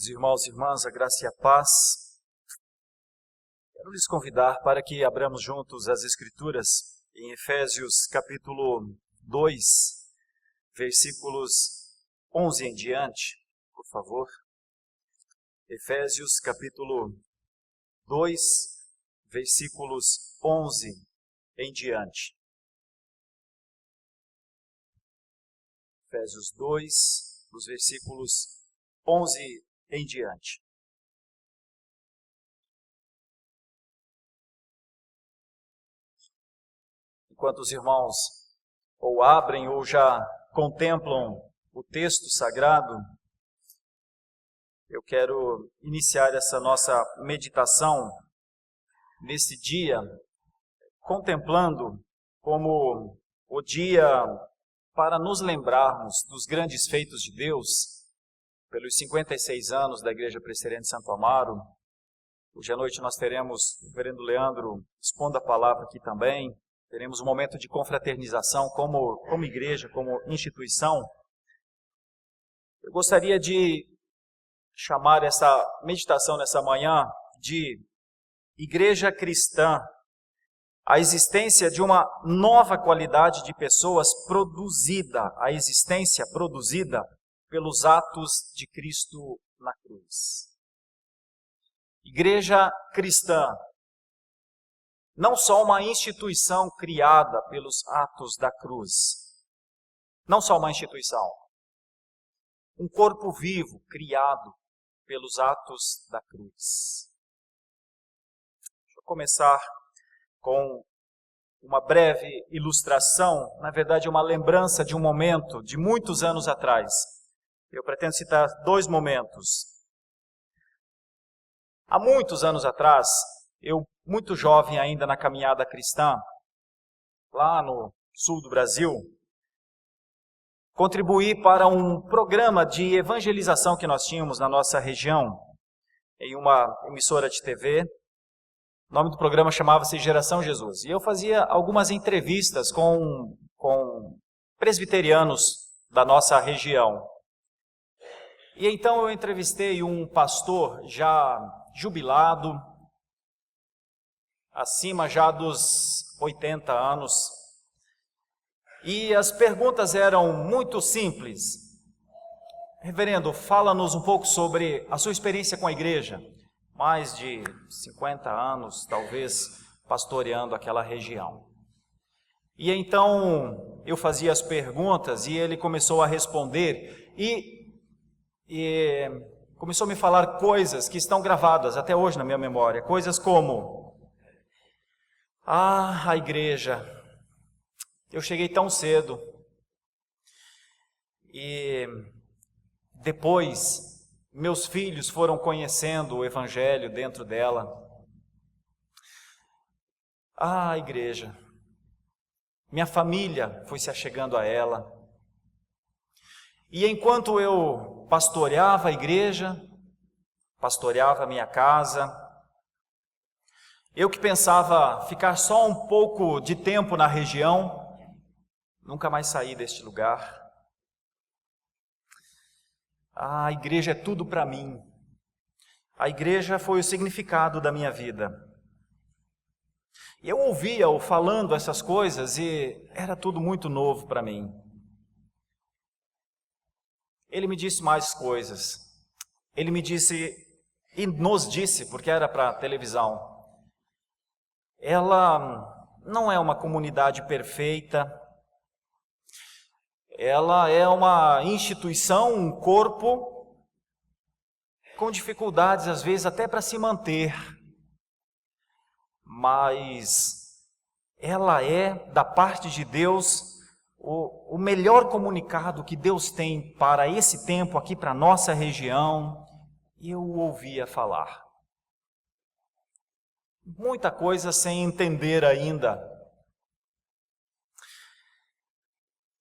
Queridos irmãos e irmãs, a graça e a paz. Quero lhes convidar para que abramos juntos as Escrituras em Efésios capítulo 2, versículos 11 em diante, por favor. Efésios capítulo 2, versículos 11 em diante. Efésios 2, os versículos 11 em diante. Enquanto os irmãos ou abrem ou já contemplam o texto sagrado, eu quero iniciar essa nossa meditação nesse dia, contemplando como o dia para nos lembrarmos dos grandes feitos de Deus, pelos 56 anos da Igreja Presbiteriana de Santo Amaro. Hoje à noite nós teremos o reverendo Leandro expondo a palavra aqui também. Teremos um momento de confraternização como igreja, como instituição. Eu gostaria de chamar essa meditação nessa manhã de Igreja Cristã, a existência de uma nova qualidade de pessoas a existência produzida pelos atos de Cristo na cruz. Igreja cristã, não só uma instituição criada pelos atos da cruz, não só uma instituição, um corpo vivo criado pelos atos da cruz. Deixa eu começar com uma breve ilustração, na verdade uma lembrança de um momento de muitos anos atrás. Eu pretendo citar dois momentos. Há muitos anos atrás, eu, muito jovem ainda na caminhada cristã, lá no sul do Brasil, contribuí para um programa de evangelização que nós tínhamos na nossa região, em uma emissora de TV. O nome do programa chamava-se Geração Jesus. E eu fazia algumas entrevistas com presbiterianos da nossa região. E então eu entrevistei um pastor já jubilado, acima já dos 80 anos, e as perguntas eram muito simples. Reverendo, fala-nos um pouco sobre a sua experiência com a igreja, mais de 50 anos, talvez, pastoreando aquela região. E então eu fazia as perguntas e ele começou a responder e começou a me falar coisas que estão gravadas até hoje na minha memória. Coisas como: a igreja, eu cheguei tão cedo e depois meus filhos foram conhecendo o evangelho dentro dela. A igreja, minha família foi se achegando a ela. E enquanto eu pastoreava a igreja, pastoreava a minha casa, eu que pensava ficar só um pouco de tempo na região, nunca mais saí deste lugar. A igreja é tudo para mim. A igreja foi o significado da minha vida. E eu ouvia-o falando essas coisas e era tudo muito novo para mim. Ele me disse mais coisas. Ele me disse, e nos disse, porque era para televisão, ela não é uma comunidade perfeita, ela é uma instituição, um corpo, com dificuldades às vezes até para se manter, mas ela é, da parte de Deus, o melhor comunicado que Deus tem para esse tempo aqui, para a nossa região. E eu o ouvia falar. Muita coisa sem entender ainda.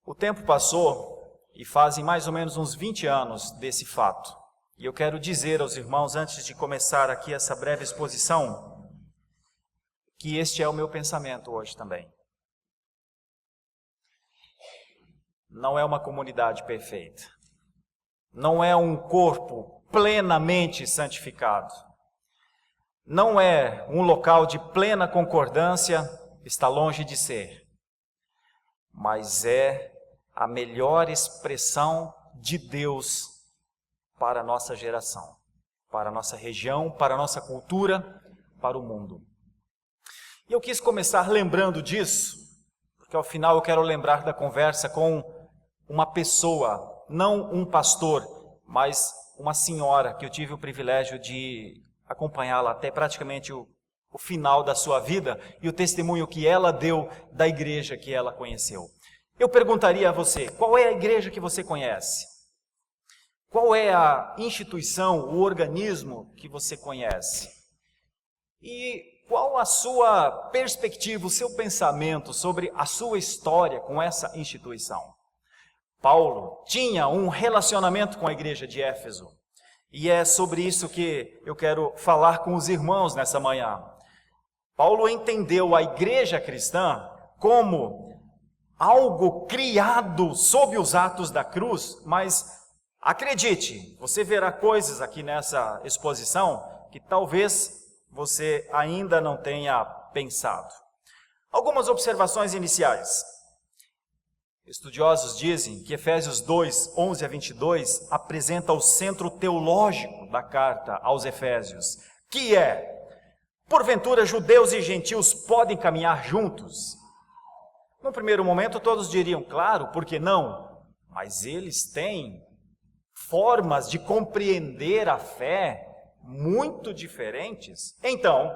O tempo passou e fazem mais ou menos uns 20 anos desse fato. E eu quero dizer aos irmãos, antes de começar aqui essa breve exposição, que este é o meu pensamento hoje também. Não é uma comunidade perfeita. Não é um corpo plenamente santificado. Não é um local de plena concordância, está longe de ser, mas é a melhor expressão de Deus para a nossa geração, para a nossa região, para a nossa cultura, para o mundo. E eu quis começar lembrando disso, porque ao final eu quero lembrar da conversa com uma pessoa, não um pastor, mas uma senhora que eu tive o privilégio de acompanhá-la até praticamente o final da sua vida e o testemunho que ela deu da igreja que ela conheceu. Eu perguntaria a você, qual é a igreja que você conhece? Qual é a instituição, o organismo que você conhece? E qual a sua perspectiva, o seu pensamento sobre a sua história com essa instituição? Paulo tinha um relacionamento com a igreja de Éfeso. E é sobre isso que eu quero falar com os irmãos nessa manhã. Paulo entendeu a igreja cristã como algo criado sob os atos da cruz, mas acredite, você verá coisas aqui nessa exposição que talvez você ainda não tenha pensado. Algumas observações iniciais. Estudiosos dizem que Efésios 2, 11 a 22 apresenta o centro teológico da carta aos Efésios, que é: porventura judeus e gentios podem caminhar juntos? No primeiro momento todos diriam, claro, por que não? Mas eles têm formas de compreender a fé muito diferentes. Então,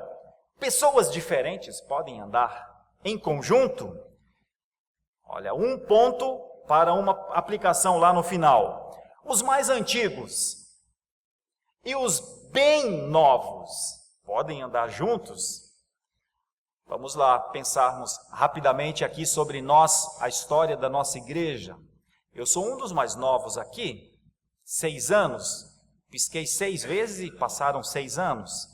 pessoas diferentes podem andar em conjunto? Olha, um ponto para uma aplicação lá no final. Os mais antigos e os bem novos podem andar juntos? Vamos lá pensarmos rapidamente aqui sobre nós, a história da nossa igreja. Eu sou um dos mais novos aqui, 6 anos. Pisquei 6 vezes e passaram 6 anos.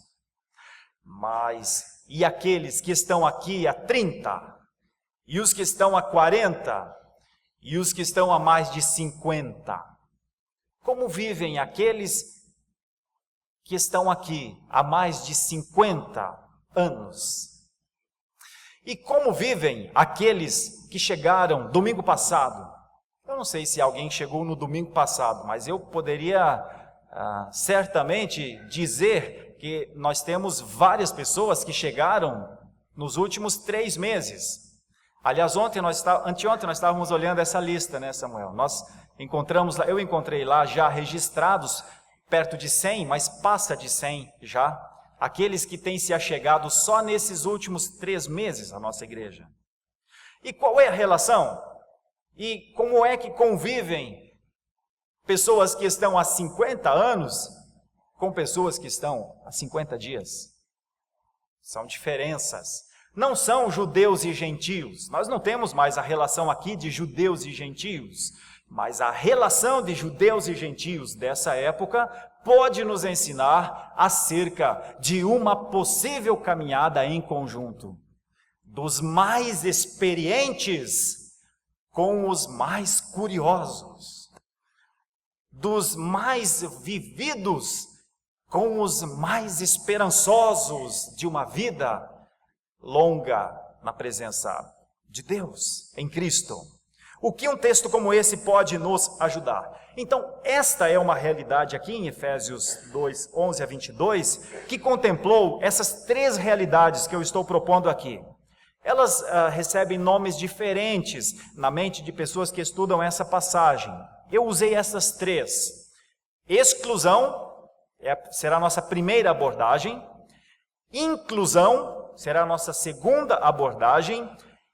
Mas, e aqueles que estão aqui há 30? E os que estão há 40? E os que estão há mais de 50? Como vivem aqueles que estão aqui há mais de 50 anos? E como vivem aqueles que chegaram domingo passado? Eu não sei se alguém chegou no domingo passado, mas eu poderia certamente dizer que nós temos várias pessoas que chegaram nos últimos 3 meses. Aliás, anteontem nós estávamos olhando essa lista, né, Samuel? Eu encontrei lá já registrados perto de 100, mas passa de 100 já. Aqueles que têm se achegado só nesses últimos 3 meses à nossa igreja. E qual é a relação? E como é que convivem pessoas que estão há 50 anos com pessoas que estão há 50 dias? São diferenças. Não são judeus e gentios. Nós não temos mais a relação aqui de judeus e gentios. Mas a relação de judeus e gentios dessa época pode nos ensinar acerca de uma possível caminhada em conjunto. Dos mais experientes com os mais curiosos. Dos mais vividos com os mais esperançosos de uma vida longa na presença de Deus, em Cristo. O que um texto como esse pode nos ajudar? Então, esta é uma realidade aqui em Efésios 2, 11 a 22, que contemplou essas 3 realidades que eu estou propondo aqui. Elas recebem nomes diferentes na mente de pessoas que estudam essa passagem. Eu usei essas 3. Exclusão será a nossa primeira abordagem. Inclusão será a nossa segunda abordagem.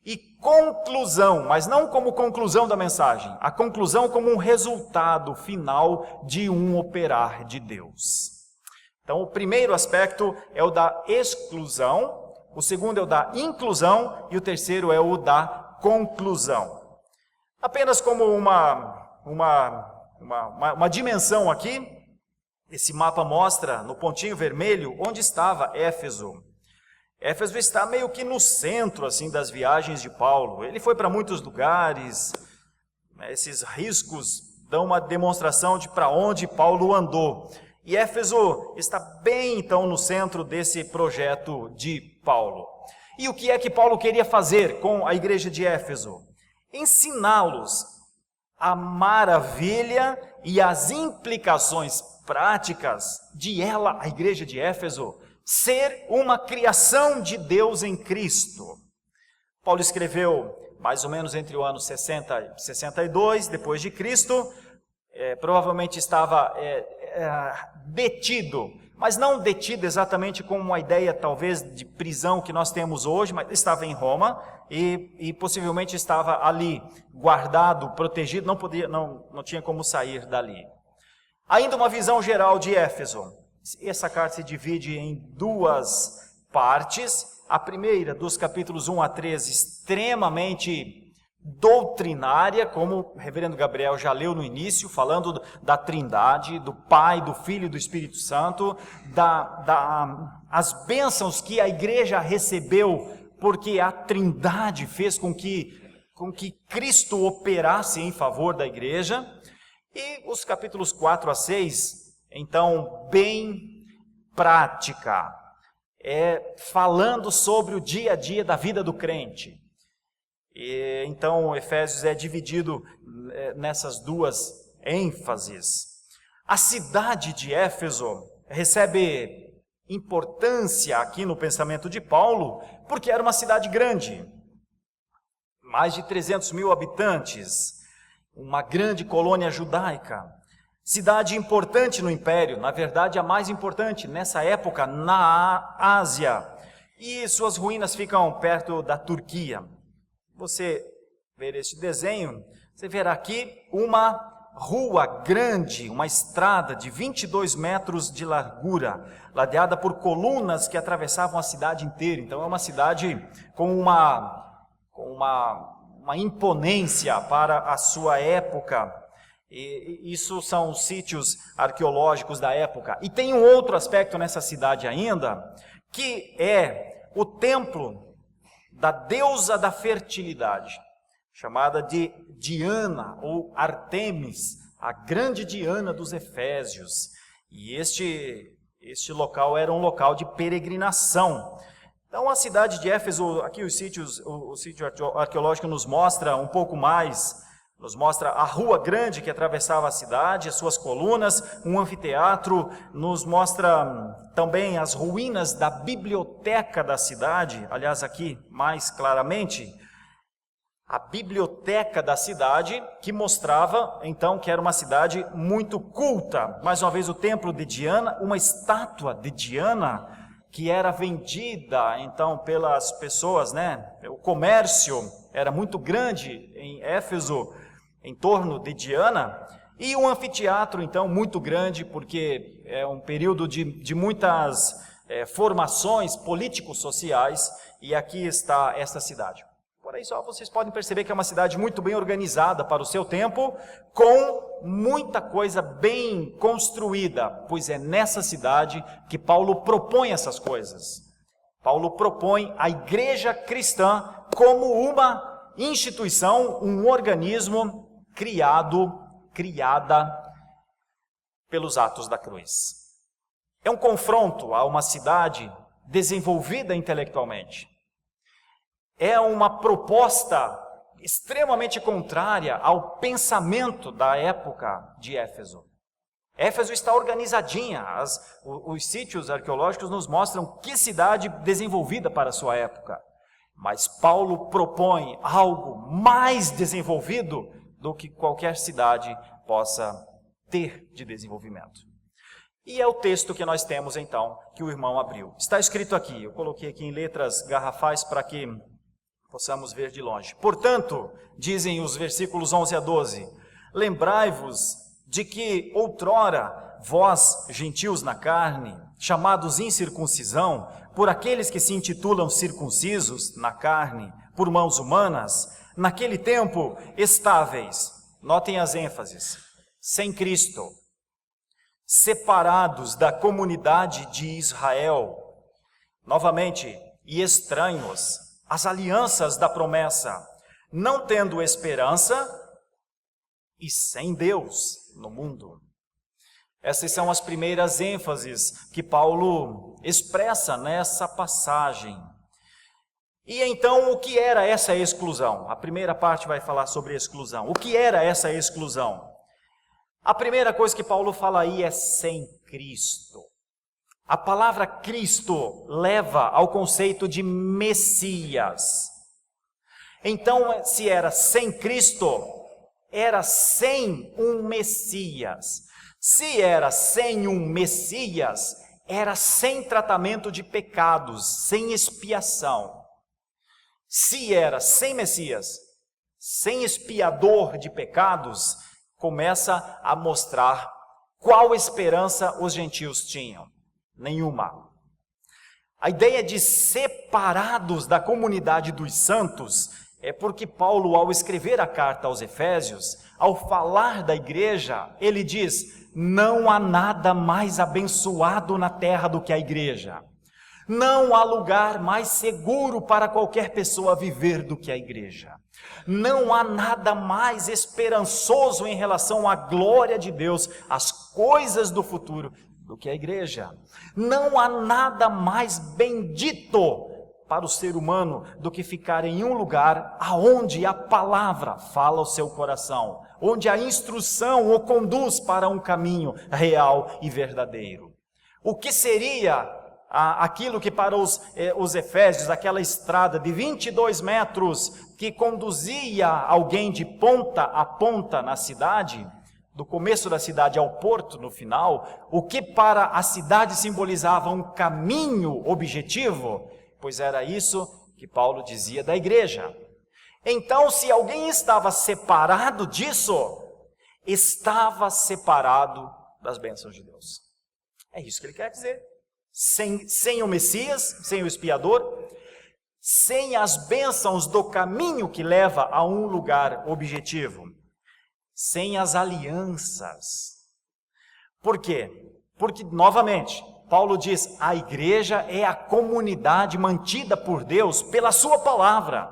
E conclusão, mas não como conclusão da mensagem, a conclusão como um resultado final de um operar de Deus. Então, o primeiro aspecto é o da exclusão, o segundo é o da inclusão e o terceiro é o da conclusão. Apenas como uma dimensão aqui, esse mapa mostra no pontinho vermelho onde estava Éfeso. Éfeso está meio que no centro assim das viagens de Paulo. Ele foi para muitos lugares. Esses riscos dão uma demonstração de para onde Paulo andou. E Éfeso está bem, então, no centro desse projeto de Paulo. E o que é que Paulo queria fazer com a igreja de Éfeso? Ensiná-los a maravilha e as implicações práticas de ela, a igreja de Éfeso, ser uma criação de Deus em Cristo. Paulo escreveu mais ou menos entre o ano 60 e 62 depois de Cristo, provavelmente estava detido, mas não detido exatamente com uma ideia talvez de prisão que nós temos hoje, mas estava em Roma e possivelmente estava ali guardado, protegido, não tinha como sair dali. Ainda uma visão geral de Éfeso. Essa carta se divide em duas partes. A primeira, dos capítulos 1 a 13, extremamente doutrinária, como o reverendo Gabriel já leu no início, falando da Trindade, do Pai, do Filho e do Espírito Santo, as bênçãos que a igreja recebeu, porque a Trindade fez com que Cristo operasse em favor da igreja. E os capítulos 4 a 6, então, bem prática, falando sobre o dia a dia da vida do crente. E, então, Efésios é dividido nessas duas ênfases. A cidade de Éfeso recebe importância aqui no pensamento de Paulo, porque era uma cidade grande, mais de 300 mil habitantes, uma grande colônia judaica, cidade importante no Império, na verdade a mais importante nessa época na Ásia, e suas ruínas ficam perto da Turquia. Você ver este desenho, você verá aqui uma rua grande, uma estrada de 22 metros de largura, ladeada por colunas que atravessavam a cidade inteira. Então é uma cidade com uma imponência para a sua época. E isso são os sítios arqueológicos da época. E tem um outro aspecto nessa cidade ainda, que é o templo da deusa da fertilidade, chamada de Diana ou Artemis, a grande Diana dos Efésios. E este local era um local de peregrinação. Então a cidade de Éfeso, aqui o sítio arqueológico nos mostra um pouco mais, nos mostra a rua grande que atravessava a cidade, as suas colunas, um anfiteatro, nos mostra também as ruínas da biblioteca da cidade, aliás aqui mais claramente, a biblioteca da cidade, que mostrava então que era uma cidade muito culta. Mais uma vez o templo de Diana, uma estátua de Diana, que era vendida então pelas pessoas, O comércio era muito grande em Éfeso, em torno de Diana, e um anfiteatro então muito grande, porque é um período de muitas formações político-sociais, e aqui está esta cidade. Por aí só vocês podem perceber que é uma cidade muito bem organizada para o seu tempo, com muita coisa bem construída, pois é nessa cidade que Paulo propõe essas coisas. Paulo propõe a igreja cristã como uma instituição, um organismo criada pelos atos da cruz. É um confronto a uma cidade desenvolvida intelectualmente. É uma proposta extremamente contrária ao pensamento da época de Éfeso. Éfeso está organizadinha, os sítios arqueológicos nos mostram que cidade desenvolvida para a sua época. Mas Paulo propõe algo mais desenvolvido do que qualquer cidade possa ter de desenvolvimento. E é o texto que nós temos então, que o irmão abriu. Está escrito aqui, eu coloquei aqui em letras garrafais para que possamos ver de longe. Portanto, dizem os versículos 11 a 12, lembrai-vos de que outrora vós, gentios na carne, chamados incircuncisão, por aqueles que se intitulam circuncisos na carne, por mãos humanas, naquele tempo estáveis, notem as ênfases, sem Cristo, separados da comunidade de Israel, novamente, e estranhos às alianças da promessa, não tendo esperança e sem Deus no mundo. Essas são as primeiras ênfases que Paulo expressa nessa passagem. E então, o que era essa exclusão? A primeira parte vai falar sobre exclusão. O que era essa exclusão? A primeira coisa que Paulo fala aí é sem Cristo. A palavra Cristo leva ao conceito de Messias. Então, se era sem Cristo, era sem um Messias. Se era sem um Messias, era sem tratamento de pecados, sem expiação. Se era sem Messias, sem expiador de pecados, começa a mostrar qual esperança os gentios tinham. Nenhuma. A ideia de separados da comunidade dos santos é porque Paulo, ao escrever a carta aos Efésios, ao falar da igreja, ele diz: não há nada mais abençoado na terra do que a igreja. Não há lugar mais seguro para qualquer pessoa viver do que a igreja. Não há nada mais esperançoso em relação à glória de Deus, às coisas do futuro, do que a igreja. Não há nada mais bendito para o ser humano do que ficar em um lugar aonde a palavra fala ao seu coração, onde a instrução o conduz para um caminho real e verdadeiro. O que seria aquilo que para os Efésios, aquela estrada de 22 metros que conduzia alguém de ponta a ponta na cidade, do começo da cidade ao porto no final, o que para a cidade simbolizava um caminho objetivo, pois era isso que Paulo dizia da igreja. Então, se alguém estava separado disso, estava separado das bênçãos de Deus. É isso que ele quer dizer. Sem o Messias, sem o expiador, sem as bênçãos do caminho que leva a um lugar objetivo, sem as alianças. Por quê? Porque, novamente, Paulo diz, a igreja é a comunidade mantida por Deus pela sua palavra.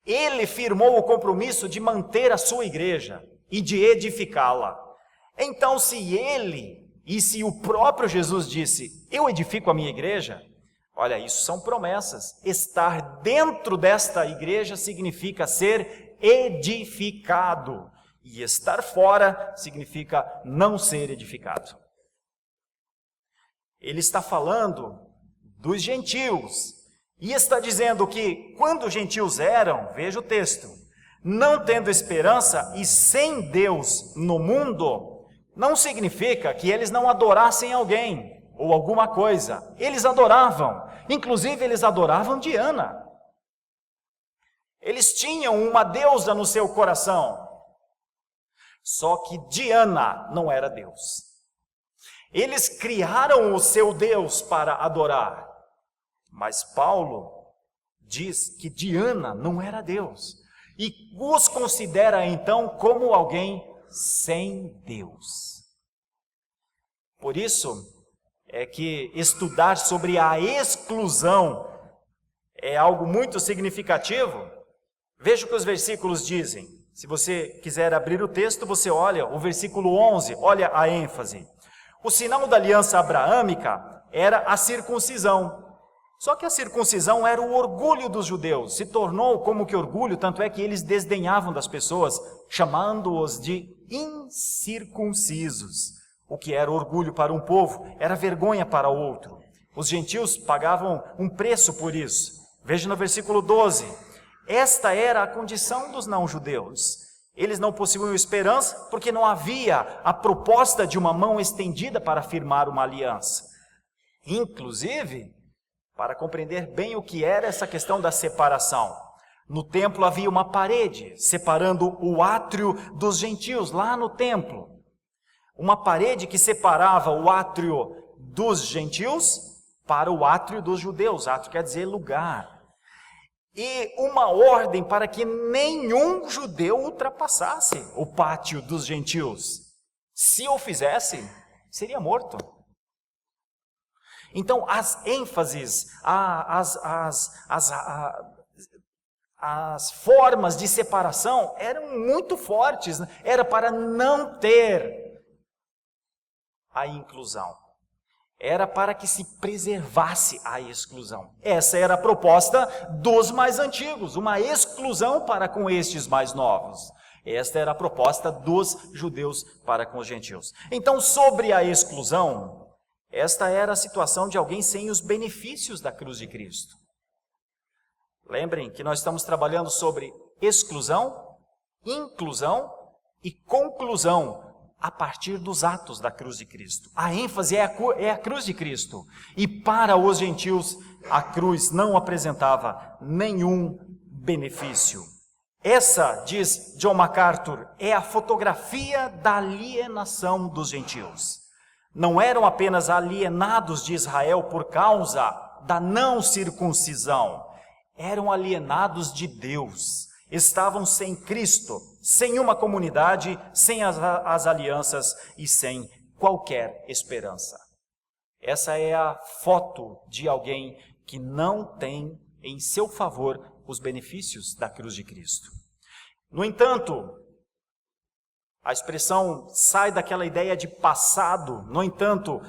Ele firmou o compromisso de manter a sua igreja e de edificá-la. Então, se ele, e se o próprio Jesus disse, eu edifico a minha igreja, olha, isso são promessas. Estar dentro desta igreja significa ser edificado. E estar fora significa não ser edificado. Ele está falando dos gentios. E está dizendo que quando os gentios eram, veja o texto, não tendo esperança e sem Deus no mundo, não significa que eles não adorassem alguém ou alguma coisa. Eles adoravam. Inclusive, eles adoravam Diana. Eles tinham uma deusa no seu coração. Só que Diana não era Deus. Eles criaram o seu Deus para adorar. Mas Paulo diz que Diana não era Deus. E os considera então como alguém sem Deus. Por isso é que estudar sobre a exclusão é algo muito significativo. Veja o que os versículos dizem. Se você quiser abrir o texto, você olha o versículo 11, olha a ênfase. O sinal da aliança abraâmica era a circuncisão. Só que a circuncisão era o orgulho dos judeus, se tornou como que orgulho, tanto é que eles desdenhavam das pessoas, chamando-os de incircuncisos. O que era orgulho para um povo, era vergonha para outro. Os gentios pagavam um preço por isso. Veja no versículo 12. Esta era a condição dos não-judeus. Eles não possuíam esperança porque não havia a proposta de uma mão estendida para firmar uma aliança. Inclusive, para compreender bem o que era essa questão da separação, no templo havia uma parede separando o átrio dos gentios, lá no templo. Uma parede que separava o átrio dos gentios para o átrio dos judeus. Átrio quer dizer lugar. E uma ordem para que nenhum judeu ultrapassasse o pátio dos gentios. Se o fizesse, seria morto. Então, as ênfases, as formas de separação eram muito fortes. Era para não ter a inclusão. Era para que se preservasse a exclusão. Essa era a proposta dos mais antigos, uma exclusão para com estes mais novos. Esta era a proposta dos judeus para com os gentios. Então, sobre a exclusão, esta era a situação de alguém sem os benefícios da cruz de Cristo. Lembrem que nós estamos trabalhando sobre exclusão, inclusão e conclusão a partir dos atos da cruz de Cristo. A ênfase é a cruz de Cristo. E para os gentios, a cruz não apresentava nenhum benefício. Essa, diz John MacArthur, é a fotografia da alienação dos gentios. Não eram apenas alienados de Israel por causa da não circuncisão. Eram alienados de Deus. Estavam sem Cristo, sem uma comunidade, sem as alianças e sem qualquer esperança. Essa é a foto de alguém que não tem em seu favor os benefícios da cruz de Cristo. No entanto, a expressão sai daquela ideia de passado. No entanto,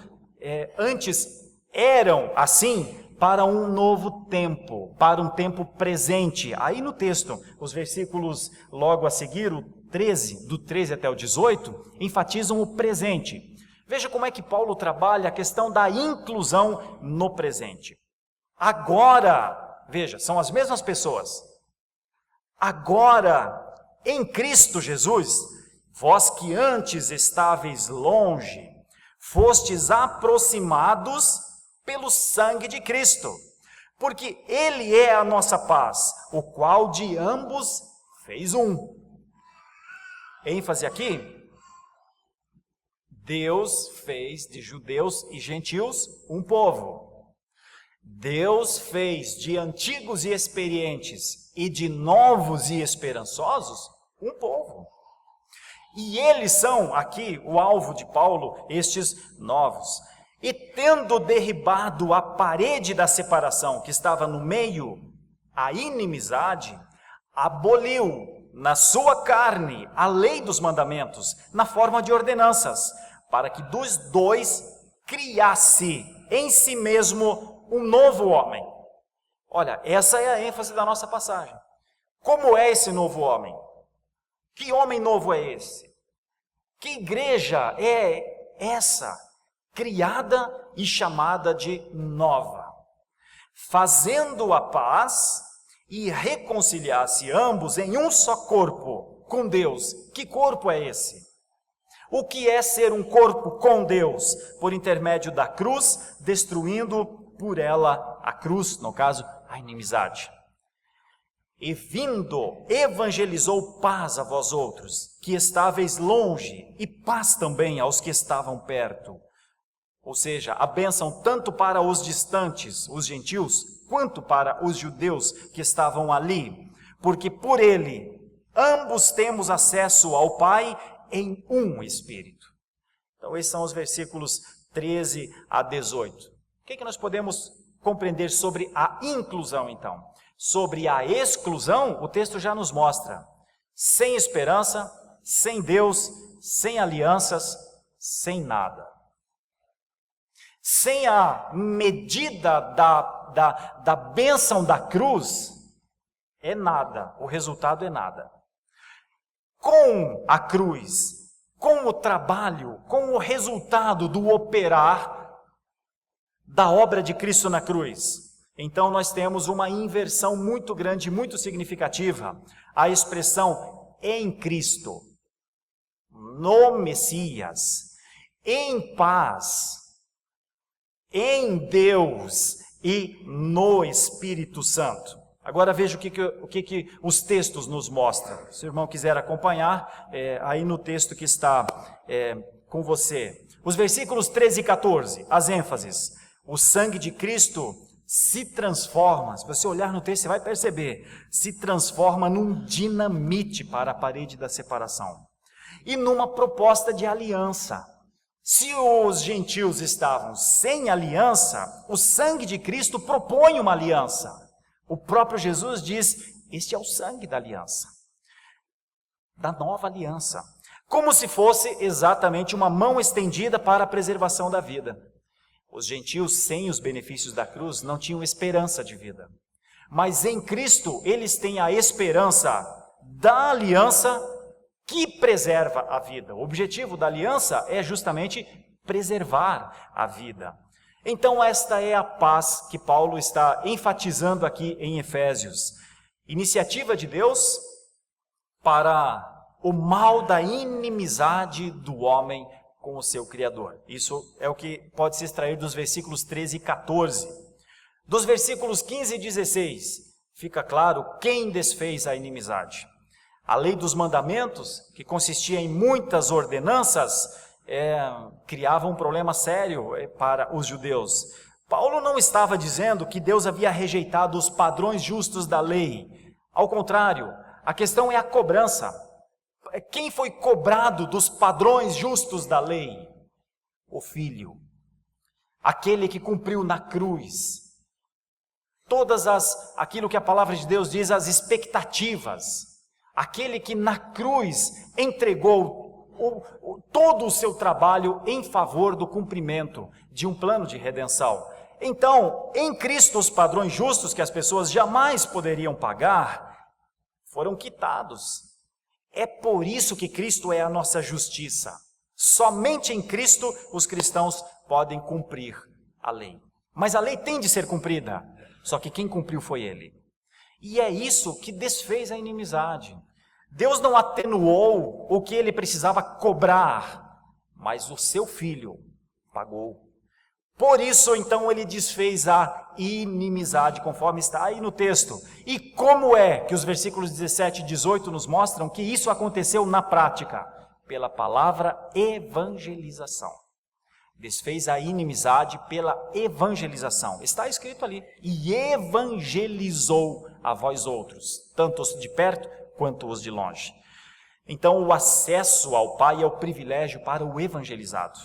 antes eram assim para um novo tempo, para um tempo presente. Aí no texto, os versículos logo a seguir, o 13, do 13 até o 18, enfatizam o presente. Veja como é que Paulo trabalha a questão da inclusão no presente. Agora, veja, são as mesmas pessoas. Agora, em Cristo Jesus, vós que antes estáveis longe, fostes aproximados pelo sangue de Cristo, porque Ele é a nossa paz, o qual de ambos fez um. ênfase aqui, Deus fez de judeus e gentios um povo. Deus fez de antigos e experientes e de novos e esperançosos um povo. E eles são aqui o alvo de Paulo, estes novos. E tendo derribado a parede da separação que estava no meio, a inimizade, aboliu na sua carne a lei dos mandamentos, na forma de ordenanças, para que dos dois criasse em si mesmo um novo homem. Olha, essa é a ênfase da nossa passagem. Como é esse novo homem? Que homem novo é esse? Que igreja é essa? Criada e chamada de nova, fazendo a paz e reconciliar-se ambos em um só corpo com Deus. Que corpo é esse? O que é ser um corpo com Deus? Por intermédio da cruz, destruindo por ela a cruz, no caso, a inimizade. E vindo, evangelizou paz a vós outros, que estáveis longe, e paz também aos que estavam perto. Ou seja, a bênção tanto para os distantes, os gentios, quanto para os judeus que estavam ali, porque por ele ambos temos acesso ao Pai em um Espírito. Então esses são os versículos 13 a 18. O que nós podemos compreender sobre a inclusão então? Sobre a exclusão, o texto já nos mostra: sem esperança, sem Deus, sem alianças, sem nada. Sem a medida da bênção da cruz, é nada, o resultado é nada. Com a cruz, com o trabalho, com o resultado do operar da obra de Cristo na cruz, então nós temos uma inversão muito grande, muito significativa. A expressão em Cristo, no Messias, em paz, em Deus e no Espírito Santo. Agora veja o que os textos nos mostram. Se o irmão quiser acompanhar, aí no texto que está com você. Os versículos 13 e 14, as ênfases. O sangue de Cristo se transforma, se você olhar no texto você vai perceber, se transforma num dinamite para a parede da separação. E numa proposta de aliança. Se os gentios estavam sem aliança, o sangue de Cristo propõe uma aliança. O próprio Jesus diz: este é o sangue da aliança, da nova aliança, como se fosse exatamente uma mão estendida para a preservação da vida. Os gentios, sem os benefícios da cruz, não tinham esperança de vida. Mas em Cristo, eles têm a esperança da aliança que preserva a vida. O objetivo da aliança é justamente preservar a vida. Então, esta é a paz que Paulo está enfatizando aqui em Efésios. Iniciativa de Deus para o mal da inimizade do homem com o seu Criador. Isso é o que pode se extrair dos versículos 13 e 14. Dos versículos 15 e 16, fica claro quem desfez a inimizade. A lei dos mandamentos, que consistia em muitas ordenanças, criava um problema sério para os judeus. Paulo não estava dizendo que Deus havia rejeitado os padrões justos da lei. Ao contrário, a questão é a cobrança. Quem foi cobrado dos padrões justos da lei? O Filho. Aquele que cumpriu na cruz. Aquilo que a palavra de Deus diz, as expectativas. Aquele que na cruz entregou todo o seu trabalho em favor do cumprimento de um plano de redenção. Então, em Cristo, os padrões justos que as pessoas jamais poderiam pagar foram quitados. É por isso que Cristo é a nossa justiça. Somente em Cristo os cristãos podem cumprir a lei. Mas a lei tem de ser cumprida, só que quem cumpriu foi Ele. E é isso que desfez a inimizade. Deus não atenuou o que Ele precisava cobrar, mas o seu Filho pagou. Por isso, então, Ele desfez a inimizade, conforme está aí no texto. E como é que os versículos 17 e 18 nos mostram que isso aconteceu na prática? Pela palavra evangelização. Desfez a inimizade pela evangelização. Está escrito ali. E evangelizou a vós outros, tanto os de perto quanto os de longe. Então, o acesso ao Pai é o privilégio para o evangelizado.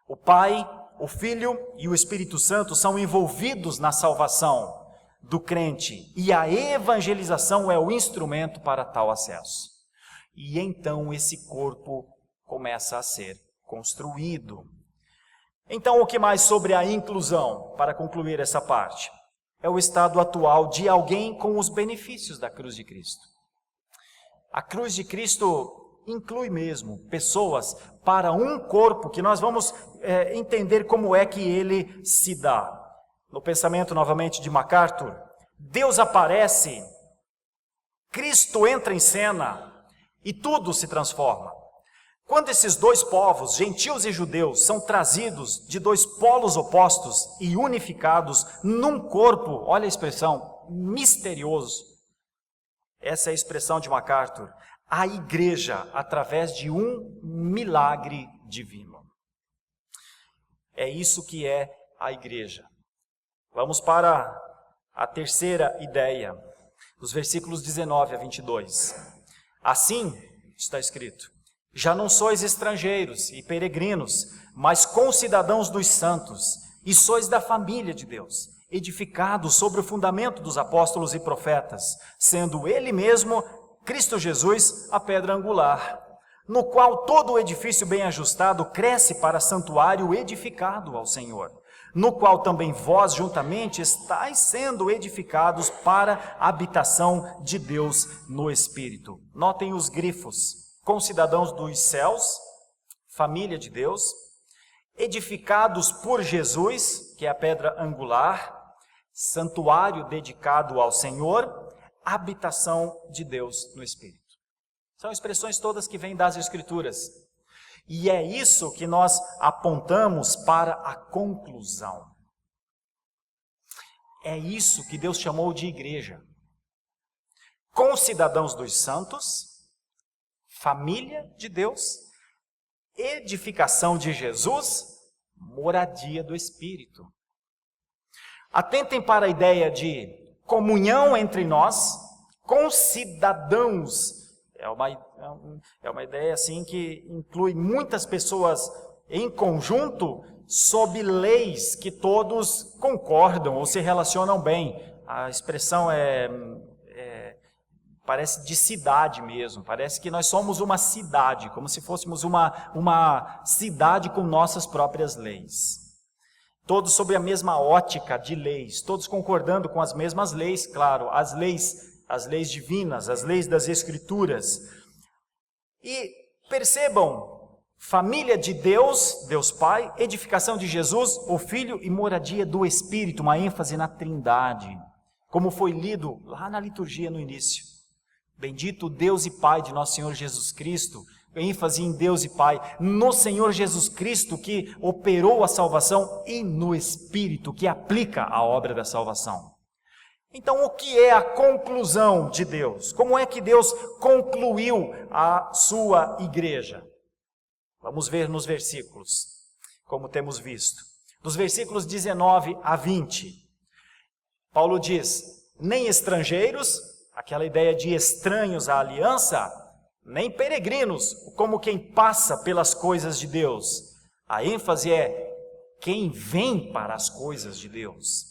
O Pai, o Filho e o Espírito Santo são envolvidos na salvação do crente, e a evangelização é o instrumento para tal acesso. E então esse corpo começa a ser construído. Então, o que mais sobre a inclusão, para concluir essa parte? É o estado atual de alguém com os benefícios da cruz de Cristo. A cruz de Cristo inclui mesmo pessoas para um corpo que nós vamos entender como é que ele se dá. No pensamento novamente de MacArthur, Deus aparece, Cristo entra em cena e tudo se transforma. Quando esses dois povos, gentios e judeus, são trazidos de dois polos opostos e unificados num corpo, olha a expressão, misterioso. Essa é a expressão de MacArthur. A igreja, através de um milagre divino. É isso que é a igreja. Vamos para a terceira ideia, os versículos 19 a 22. Assim, está escrito, já não sois estrangeiros e peregrinos, mas concidadãos dos santos, e sois da família de Deus, edificados sobre o fundamento dos apóstolos e profetas, sendo Ele mesmo, Cristo Jesus, a pedra angular, no qual todo o edifício bem ajustado cresce para santuário edificado ao Senhor, no qual também vós juntamente estáis sendo edificados para a habitação de Deus no Espírito. Notem os grifos, concidadãos dos céus, família de Deus, edificados por Jesus, que é a pedra angular, santuário dedicado ao Senhor, habitação de Deus no Espírito. São expressões todas que vêm das Escrituras. E é isso que nós apontamos para a conclusão. É isso que Deus chamou de igreja. Concidadãos dos santos, família de Deus, edificação de Jesus, moradia do Espírito. Atentem para a ideia de comunhão entre nós, concidadãos. É uma ideia assim que inclui muitas pessoas em conjunto sob leis que todos concordam ou se relacionam bem. A expressão parece de cidade mesmo, parece que nós somos uma cidade, como se fôssemos uma cidade com nossas próprias leis. Todos sob a mesma ótica de leis, todos concordando com as mesmas leis, claro, as leis divinas, as leis das Escrituras. E percebam, família de Deus, Deus Pai, edificação de Jesus, o Filho e moradia do Espírito, uma ênfase na Trindade, como foi lido lá na liturgia no início. Bendito Deus e Pai de nosso Senhor Jesus Cristo, ênfase em Deus e Pai, no Senhor Jesus Cristo que operou a salvação e no Espírito que aplica a obra da salvação. Então, o que é a conclusão de Deus? Como é que Deus concluiu a sua igreja? Vamos ver nos versículos, como temos visto. Dos versículos 19 a 20, Paulo diz, nem estrangeiros, aquela ideia de estranhos à aliança, nem peregrinos, como quem passa pelas coisas de Deus. A ênfase é quem vem para as coisas de Deus.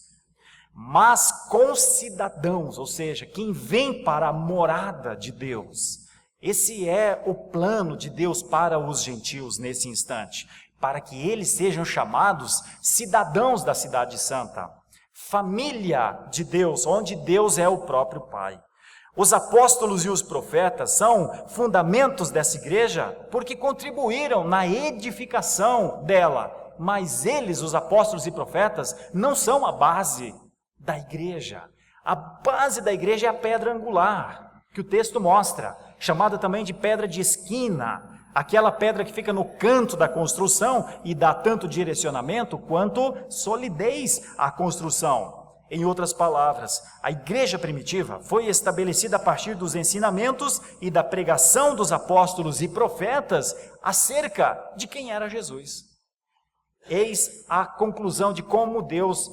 Mas concidadãos, ou seja, quem vem para a morada de Deus. Esse é o plano de Deus para os gentios nesse instante, para que eles sejam chamados cidadãos da cidade santa, família de Deus, onde Deus é o próprio Pai. Os apóstolos e os profetas são fundamentos dessa igreja porque contribuíram na edificação dela, mas eles, os apóstolos e profetas, não são a base da igreja. A base da igreja é a pedra angular, que o texto mostra, chamada também de pedra de esquina, aquela pedra que fica no canto da construção e dá tanto direcionamento quanto solidez à construção. Em outras palavras, a igreja primitiva foi estabelecida a partir dos ensinamentos e da pregação dos apóstolos e profetas acerca de quem era Jesus. Eis a conclusão de como Deus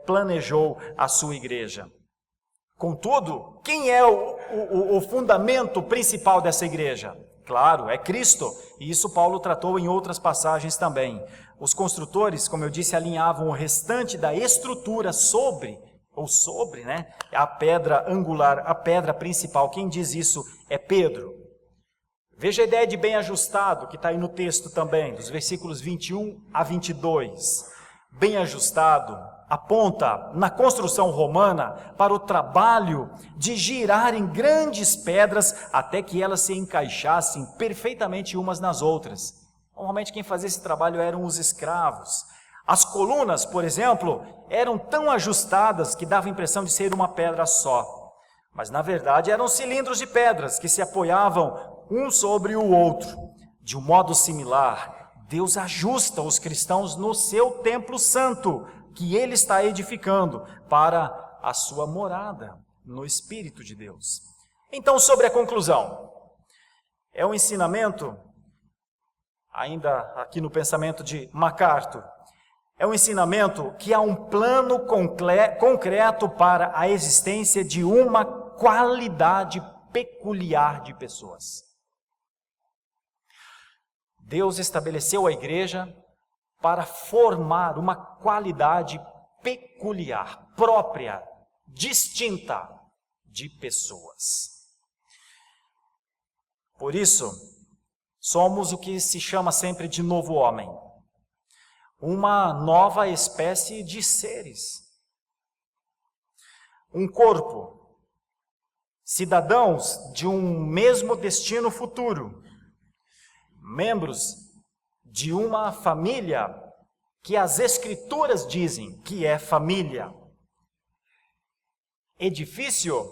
planejou a sua igreja. Contudo, quem é o fundamento principal dessa igreja? Claro, é Cristo, e isso Paulo tratou em outras passagens também. Os construtores, como eu disse, alinhavam o restante da estrutura sobre a pedra angular, a pedra principal. Quem diz isso é Pedro. Veja a ideia de bem ajustado, que está aí no texto também, dos versículos 21 a 22. Bem ajustado aponta, na construção romana, para o trabalho de girar em grandes pedras até que elas se encaixassem perfeitamente umas nas outras. Normalmente quem fazia esse trabalho eram os escravos. As colunas, por exemplo, eram tão ajustadas que dava a impressão de ser uma pedra só. Mas na verdade eram cilindros de pedras que se apoiavam um sobre o outro. De um modo similar, Deus ajusta os cristãos no seu templo santo, que Ele está edificando para a sua morada no Espírito de Deus. Então, sobre a conclusão, é um ensinamento, ainda aqui no pensamento de MacArthur, é um ensinamento que há um plano concreto para a existência de uma qualidade peculiar de pessoas. Deus estabeleceu a igreja para formar uma qualidade peculiar, própria, distinta de pessoas. Por isso, somos o que se chama sempre de novo homem, uma nova espécie de seres. Um corpo, cidadãos de um mesmo destino futuro, membros de uma família que as Escrituras dizem que é família. Edifício,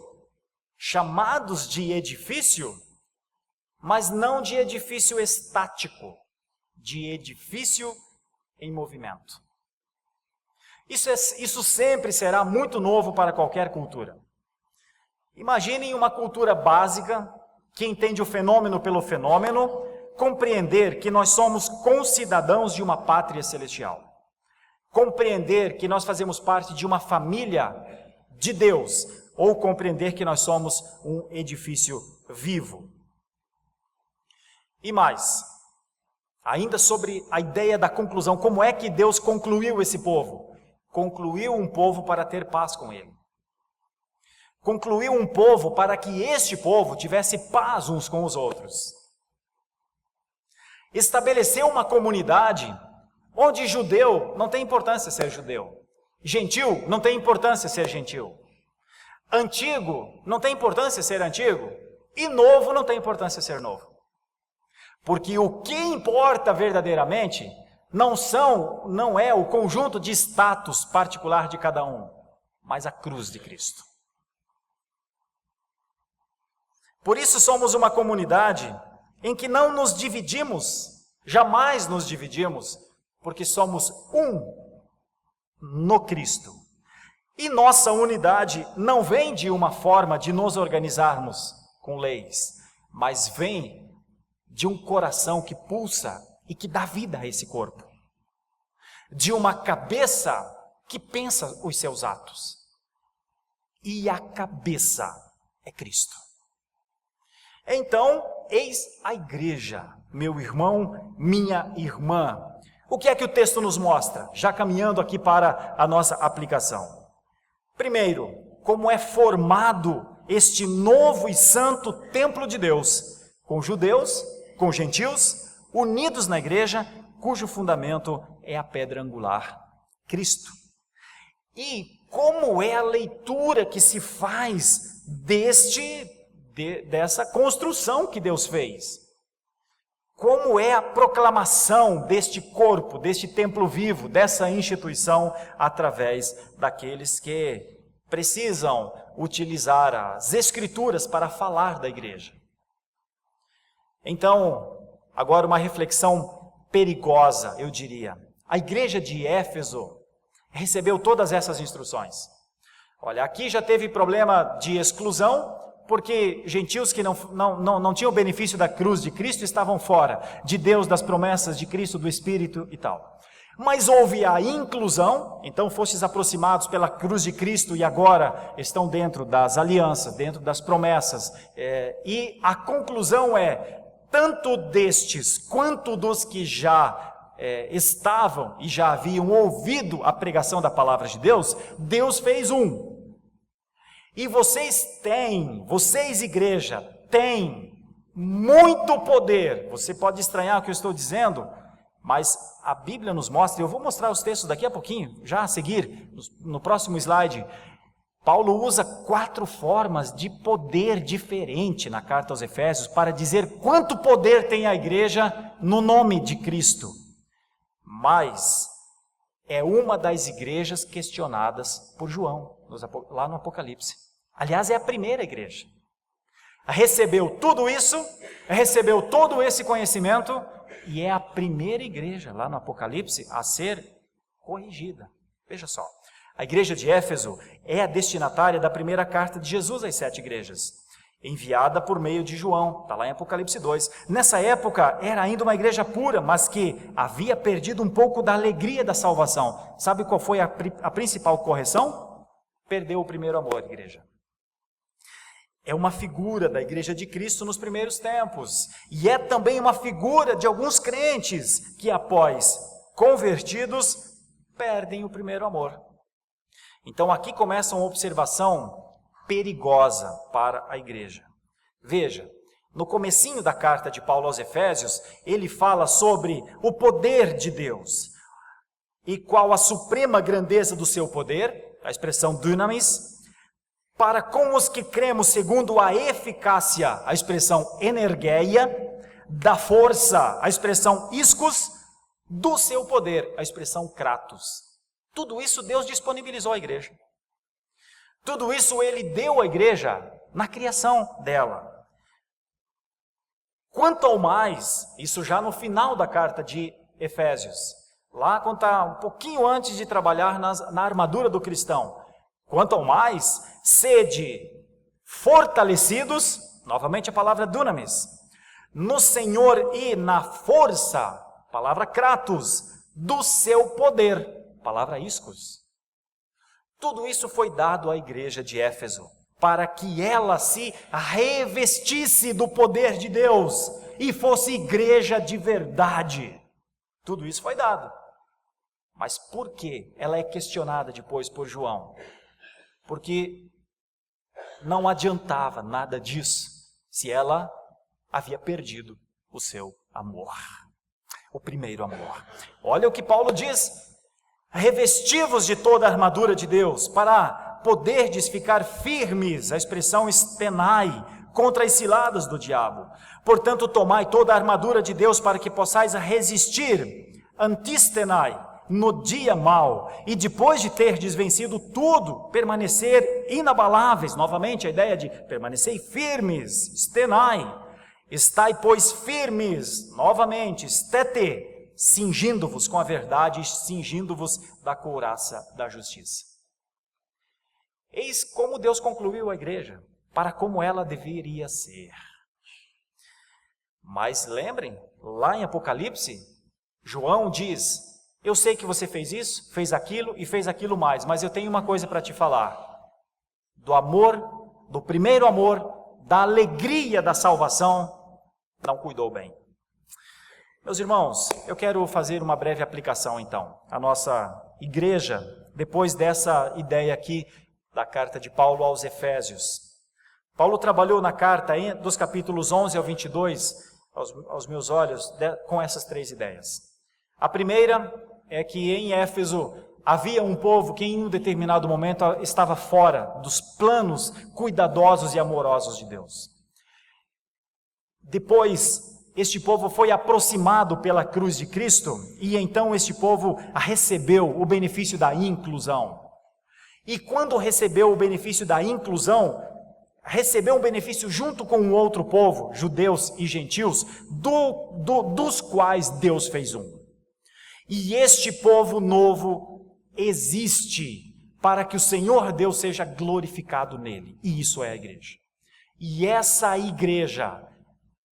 chamados de edifício, mas não de edifício estático, de edifício em movimento. Isso sempre será muito novo para qualquer cultura. Imaginem uma cultura básica que entende o fenômeno pelo fenômeno, compreender que nós somos concidadãos de uma pátria celestial. Compreender que nós fazemos parte de uma família de Deus, ou compreender que nós somos um edifício vivo. E mais, ainda sobre a ideia da conclusão, como é que Deus concluiu esse povo? Concluiu um povo para ter paz com ele. concluiu um povo para que este povo tivesse paz uns com os outros. Estabeleceu uma comunidade onde judeu não tem importância ser judeu, gentil não tem importância ser gentil, antigo não tem importância ser antigo, e novo não tem importância ser novo. Porque o que importa verdadeiramente não é o conjunto de status particular de cada um, mas a cruz de Cristo. Por isso somos uma comunidade em que não nos dividimos, jamais nos dividimos, porque somos um no Cristo. E nossa unidade não vem de uma forma de nos organizarmos com leis, mas vem de um coração que pulsa e que dá vida a esse corpo, de uma cabeça que pensa os seus atos, e a cabeça é Cristo. Então, eis a igreja, meu irmão, minha irmã. O que é que o texto nos mostra? Já caminhando aqui para a nossa aplicação. Primeiro, como é formado este novo e santo templo de Deus, com judeus, com gentios, unidos na igreja, cujo fundamento é a pedra angular, Cristo. E como é a leitura que se faz dessa construção que Deus fez? Como é a proclamação deste corpo, deste templo vivo, dessa instituição, através daqueles que precisam utilizar as Escrituras para falar da igreja? Então, agora uma reflexão perigosa, eu diria. A igreja de Éfeso recebeu todas essas instruções. Olha, aqui já teve problema de exclusão, porque gentios que não tinham o benefício da cruz de Cristo estavam fora de Deus, das promessas de Cristo, do Espírito e tal. Mas houve a inclusão, então fostes aproximados pela cruz de Cristo e agora estão dentro das alianças, dentro das promessas. E a conclusão é, tanto destes quanto dos que já estavam e já haviam ouvido a pregação da palavra de Deus, Deus fez um. E vocês igreja, têm muito poder. Você pode estranhar o que eu estou dizendo, mas a Bíblia nos mostra, eu vou mostrar os textos daqui a pouquinho, já a seguir, no próximo slide. Paulo usa 4 formas de poder diferente na carta aos Efésios para dizer quanto poder tem a igreja no nome de Cristo. Mas é uma das igrejas questionadas por João, lá no Apocalipse. Aliás, é a primeira igreja. Recebeu tudo isso, recebeu todo esse conhecimento, e é a primeira igreja, lá no Apocalipse, a ser corrigida. Veja só, a igreja de Éfeso é a destinatária da primeira carta de Jesus às 7 igrejas, enviada por meio de João, está lá em Apocalipse 2. Nessa época era ainda uma igreja pura, mas que havia perdido um pouco da alegria da salvação. Sabe qual foi a principal correção? Perdeu o primeiro amor, igreja. É uma figura da igreja de Cristo nos primeiros tempos, e é também uma figura de alguns crentes que, após convertidos, perdem o primeiro amor. Então aqui começa uma observação perigosa para a igreja. Veja, no comecinho da carta de Paulo aos Efésios, ele fala sobre o poder de Deus, e qual a suprema grandeza do seu poder, a expressão dunamis, para com os que cremos segundo a eficácia, a expressão energeia, da força, a expressão ischus, do seu poder, a expressão kratos. Tudo isso Deus disponibilizou à igreja. Tudo isso Ele deu à igreja na criação dela. Quanto ao mais, isso já no final da carta de Efésios, lá quando está um pouquinho antes de trabalhar na armadura do cristão, quanto ao mais, sede fortalecidos, novamente a palavra dunamis, no Senhor e na força, palavra kratos, do seu poder, palavra ischus. Tudo isso foi dado à igreja de Éfeso, para que ela se revestisse do poder de Deus e fosse igreja de verdade. Tudo isso foi dado. Mas por que ela é questionada depois por João? Porque não adiantava nada disso se ela havia perdido o seu amor, o primeiro amor. Olha o que Paulo diz: revesti-vos de toda a armadura de Deus, para poderdes ficar firmes, a expressão estenai, contra as ciladas do diabo. Portanto, tomai toda a armadura de Deus para que possais resistir, antistenai, no dia mau, e depois de terdes vencido tudo, permanecer inabaláveis. Novamente a ideia de permanecer firmes, stenai. Estai, pois, firmes, novamente, estete, cingindo-vos com a verdade, cingindo-vos da couraça da justiça. Eis como Deus concluiu a igreja, para como ela deveria ser. Mas lembrem, lá em Apocalipse, João diz: eu sei que você fez isso, fez aquilo e fez aquilo mais, mas eu tenho uma coisa para te falar. Do amor, do primeiro amor, da alegria da salvação, não cuidou bem. Meus irmãos, eu quero fazer uma breve aplicação então. A nossa igreja, depois dessa ideia aqui da carta de Paulo aos Efésios. Paulo trabalhou na carta dos capítulos 11 ao 22, aos meus olhos, com essas três ideias. A primeira é que em Éfeso havia um povo que em um determinado momento estava fora dos planos cuidadosos e amorosos de Deus. Depois, este povo foi aproximado pela cruz de Cristo e então este povo recebeu o benefício da inclusão. E quando recebeu o benefício da inclusão, recebeu um benefício junto com um outro povo, judeus e gentios, dos quais Deus fez um. E este povo novo existe para que o Senhor Deus seja glorificado nele. E isso é a igreja. E essa igreja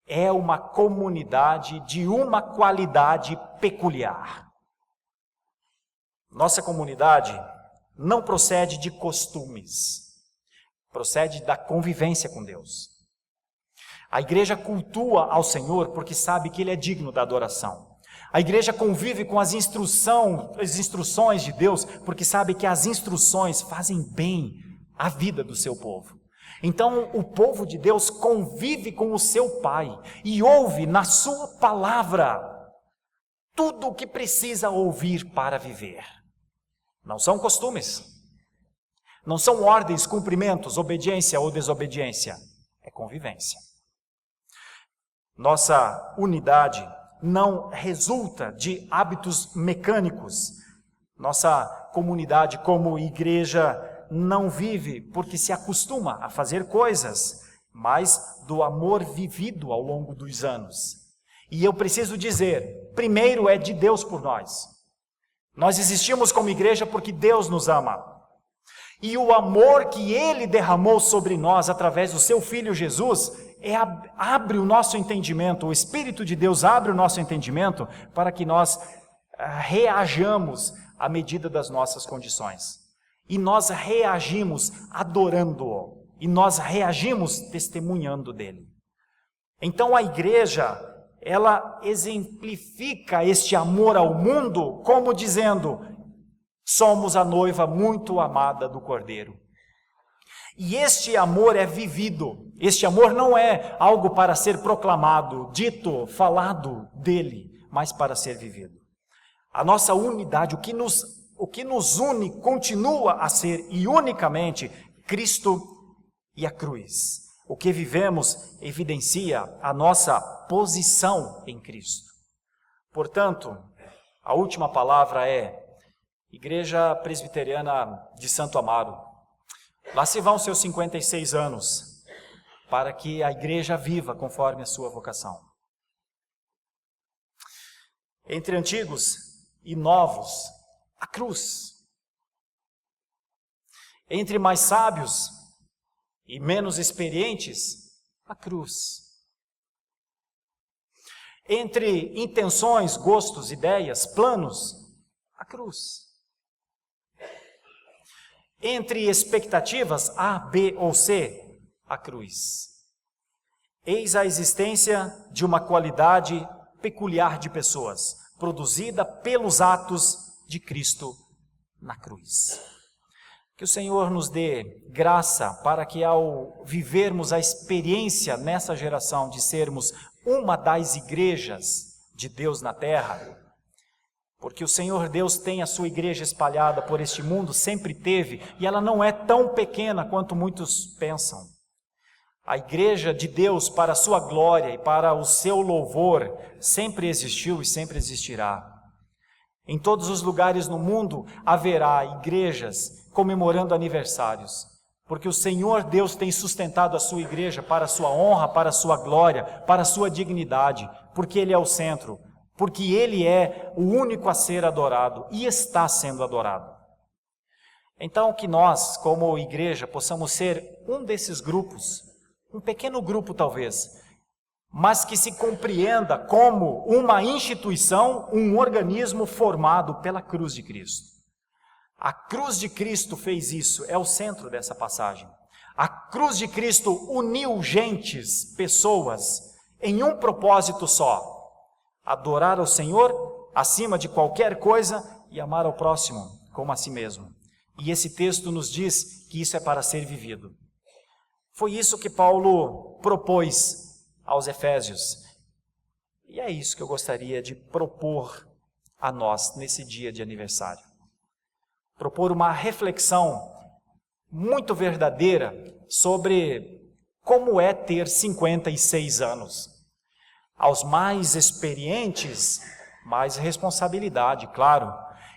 é uma comunidade de uma qualidade peculiar. Nossa comunidade não procede de costumes, procede da convivência com Deus. A igreja cultua ao Senhor porque sabe que Ele é digno da adoração. A igreja convive com as instruções de Deus porque sabe que as instruções fazem bem à vida do seu povo. Então o povo de Deus convive com o seu Pai e ouve na sua palavra tudo o que precisa ouvir para viver. Não são costumes, não são ordens, cumprimentos, obediência ou desobediência, é convivência. Nossa unidade não resulta de hábitos mecânicos. Nossa comunidade como igreja não vive porque se acostuma a fazer coisas, mas do amor vivido ao longo dos anos. E eu preciso dizer, primeiro é de Deus por nós. Nós existimos como igreja porque Deus nos ama. E o amor que Ele derramou sobre nós através do Seu Filho Jesus abre o nosso entendimento, o Espírito de Deus abre o nosso entendimento para que nós reajamos à medida das nossas condições. E nós reagimos adorando-o, e nós reagimos testemunhando dele. Então a igreja, ela exemplifica este amor ao mundo como dizendo: somos a noiva muito amada do Cordeiro. E este amor é vivido. Este amor não é algo para ser proclamado, dito, falado dele, mas para ser vivido. A nossa unidade, o que nos une, continua a ser e unicamente Cristo e a cruz. O que vivemos evidencia a nossa posição em Cristo. Portanto, a última palavra é Igreja Presbiteriana de Santo Amaro. Lá se vão seus 56 anos, para que a igreja viva conforme a sua vocação. Entre antigos e novos, a cruz. Entre mais sábios e menos experientes, a cruz. Entre intenções, gostos, ideias, planos, a cruz. Entre expectativas A, B ou C, a cruz. Eis a existência de uma qualidade peculiar de pessoas, produzida pelos atos de Cristo na cruz. Que o Senhor nos dê graça para que, ao vivermos a experiência nessa geração de sermos uma das igrejas de Deus na terra, porque o Senhor Deus tem a sua igreja espalhada por este mundo, sempre teve, e ela não é tão pequena quanto muitos pensam. A igreja de Deus, para a sua glória e para o seu louvor, sempre existiu e sempre existirá. Em todos os lugares no mundo haverá igrejas comemorando aniversários, porque o Senhor Deus tem sustentado a sua igreja para a sua honra, para a sua glória, para a sua dignidade, porque Ele é o centro, porque Ele é o único a ser adorado e está sendo adorado. Então, que nós, como igreja, possamos ser um desses grupos, um pequeno grupo talvez, mas que se compreenda como uma instituição, um organismo formado pela cruz de Cristo. A cruz de Cristo fez isso, é o centro dessa passagem. A cruz de Cristo uniu gentes, pessoas, em um propósito só: adorar ao Senhor acima de qualquer coisa e amar ao próximo como a si mesmo. E esse texto nos diz que isso é para ser vivido. Foi isso que Paulo propôs aos Efésios. E é isso que eu gostaria de propor a nós nesse dia de aniversário. Propor uma reflexão muito verdadeira sobre como é ter 56 anos. Aos mais experientes, mais responsabilidade, claro.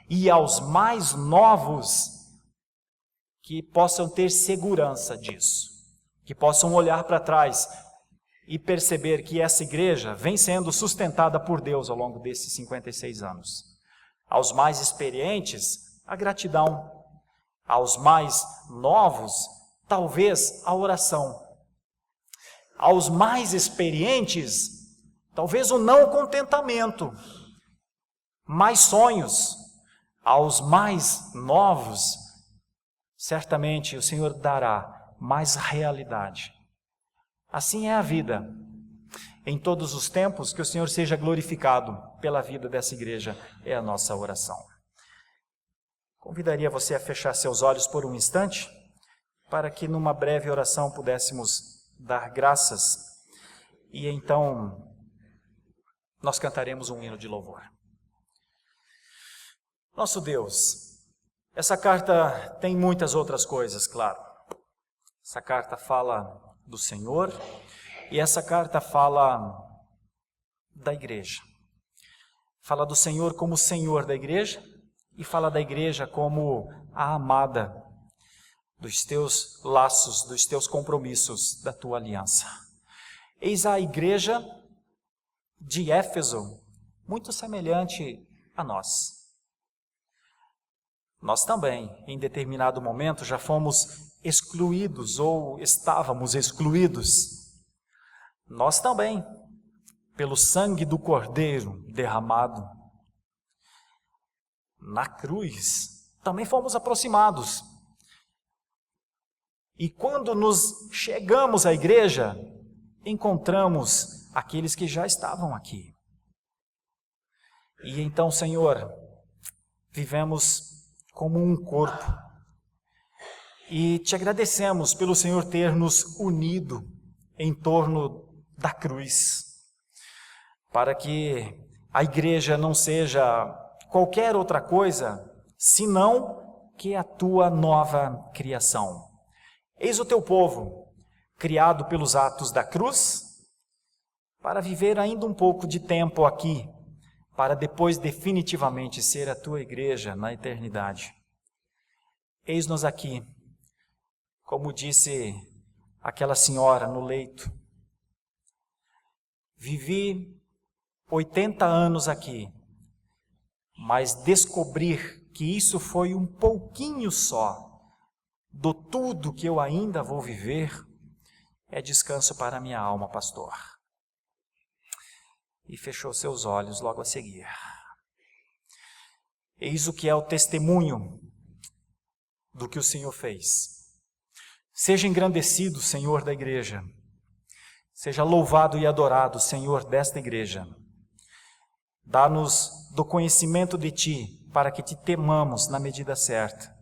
E aos mais novos, que possam ter segurança disso. Que possam olhar para trás e perceber que essa igreja vem sendo sustentada por Deus ao longo desses 56 anos. Aos mais experientes, a gratidão. Aos mais novos, talvez a oração. Aos mais experientes, talvez o não contentamento, mais sonhos. Aos mais novos, certamente o Senhor dará mais realidade. Assim é a vida. Em todos os tempos, que o Senhor seja glorificado pela vida dessa igreja, é a nossa oração. Convidaria você a fechar seus olhos por um instante, para que numa breve oração pudéssemos dar graças, e então nós cantaremos um hino de louvor. Nosso Deus, essa carta tem muitas outras coisas, claro. Essa carta fala do Senhor, e essa carta fala da igreja. Fala do Senhor como Senhor da igreja, e fala da igreja como a amada dos teus laços, dos teus compromissos, da tua aliança. Eis a igreja de Éfeso, muito semelhante a nós. Nós também, em determinado momento, já fomos excluídos ou estávamos excluídos. Nós também, pelo sangue do Cordeiro derramado na cruz, também fomos aproximados. E quando nos chegamos à igreja, encontramos aqueles que já estavam aqui. E então, Senhor, vivemos como um corpo. E te agradecemos pelo Senhor ter nos unido em torno da cruz, para que a igreja não seja qualquer outra coisa, senão que a tua nova criação. Eis o teu povo, criado pelos atos da cruz, para viver ainda um pouco de tempo aqui, para depois definitivamente ser a tua igreja na eternidade. Eis-nos aqui, como disse aquela senhora no leito. Vivi 80 anos aqui, mas descobrir que isso foi um pouquinho só do tudo que eu ainda vou viver é descanso para a minha alma, pastor. E fechou seus olhos logo a seguir. Eis o que é o testemunho do que o Senhor fez. Seja engrandecido, Senhor da igreja. Seja louvado e adorado, Senhor desta igreja. Dá-nos do conhecimento de Ti, para que Te temamos na medida certa.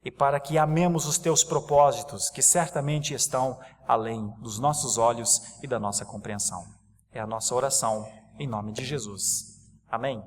e para que amemos os teus propósitos, que certamente estão além dos nossos olhos e da nossa compreensão. É a nossa oração, em nome de Jesus. Amém.